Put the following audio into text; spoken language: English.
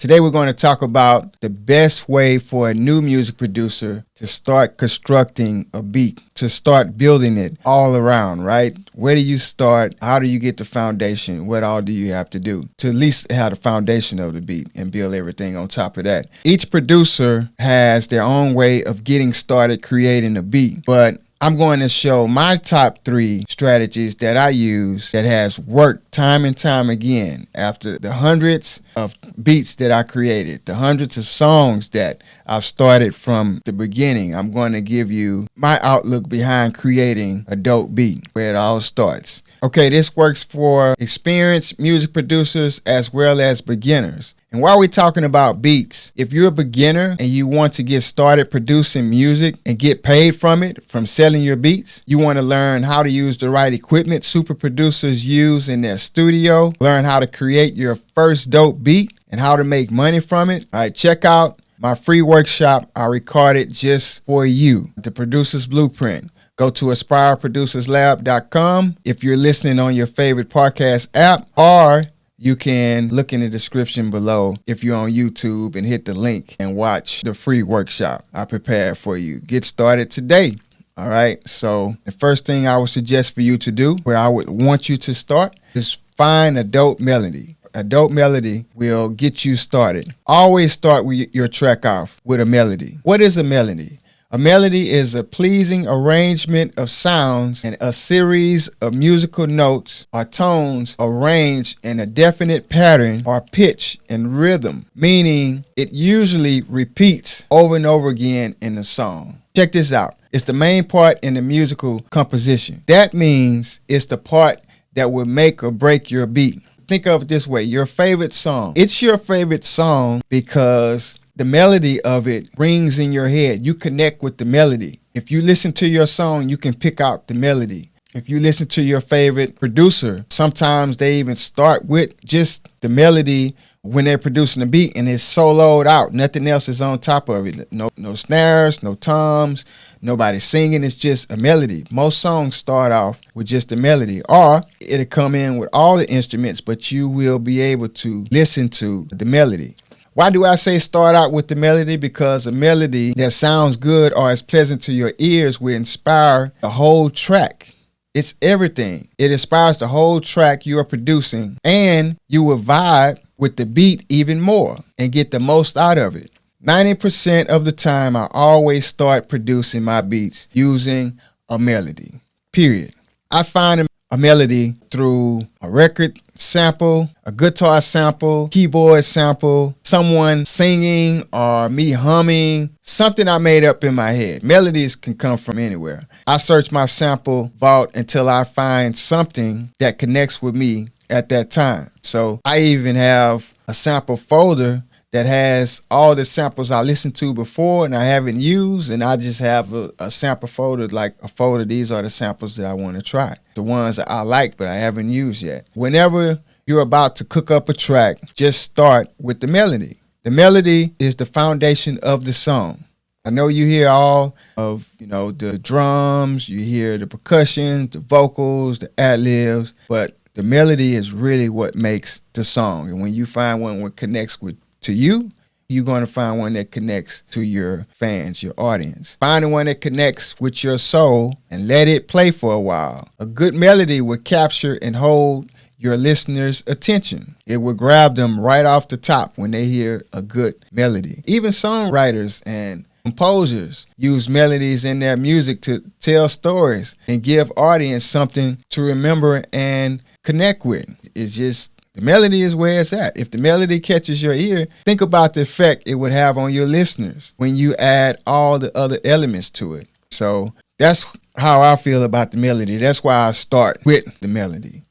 Today we're going to talk about the best way for a new music producer to start constructing a beat, to start building it all around, right? Where do you start? How do you get the foundation? What all do you have to do to at least have the foundation of the beat and build everything on top of that? Each producer has their own way of getting started creating a beat, but I'm going to show my top 3 strategies that I use that has worked time and time again after the hundreds of beats that I created, the hundreds of songs that I've started from the beginning. I'm going to give you my outlook behind creating a dope beat, where it all starts. Okay, this works for experienced music producers as well as beginners. And while we're talking about beats, if you're a beginner and you want to get started producing music and get paid from it, from selling your beats, you want to learn how to use the right equipment super producers use in their studio, learn how to create your first dope beat and how to make money from it. All right, check out my free workshop I recorded just for you, The Producer's Blueprint. Go to aspireproducerslab.com if you're listening on your favorite podcast app, or you can look in the description below if you're on YouTube and hit the link and watch the free workshop I prepared for you. Get started today. All right. So the first thing I would suggest for you to do, where I would want you to start, is find a dope melody. A dope melody will get you started. Always start with your track off with a melody. What is a melody? A melody is a pleasing arrangement of sounds and a series of musical notes or tones arranged in a definite pattern or pitch and rhythm, meaning it usually repeats over and over again in the song. Check this out. It's the main part in the musical composition. That means it's the part that will make or break your beat. Think of it this way, your favorite song. It's your favorite song because the melody of it rings in your head. You connect with the melody. If you listen to your song, you can pick out the melody. If you listen to your favorite producer, sometimes they even start with just the melody when they're producing the beat and it's soloed out. Nothing else is on top of it. No snares, no toms, nobody singing. It's just a melody. Most songs start off with just a melody, or it'll come in with all the instruments, but you will be able to listen to the melody. Why do I say start out with the melody? Because a melody that sounds good or is pleasant to your ears will inspire the whole track. It's everything. It inspires the whole track you are producing, and you will vibe with the beat even more and get the most out of it. 90% of the time, I always start producing my beats using a melody, period. I find a melody through a record sample, a guitar sample, keyboard sample, someone singing or me humming, something I made up in my head. Melodies can come from anywhere. I search my sample vault until I find something that connects with me at that time. So I even have a sample folder that has all the samples I listened to before and I haven't used, and I just have a sample folder, like a folder. These are the samples that I want to try, the ones that I like but I haven't used yet. Whenever you're about to cook up a track, just start with the melody. The melody is the foundation of the song. I know you hear all of, the drums, you hear the percussion, the vocals, the ad-libs, but the melody is really what makes the song. And when you find one that connects to you, you're going to find one that connects to your fans, your audience. Find the one that connects with your soul and let it play for a while. A good melody will capture and hold your listeners' attention. It will grab them right off the top when they hear a good melody. Even songwriters and composers use melodies in their music to tell stories and give audience something to remember and connect with. It's just the melody is where it's at. If the melody catches your ear, think about the effect it would have on your listeners when you add all the other elements to it. So that's how I feel about the melody. That's why I start with the melody.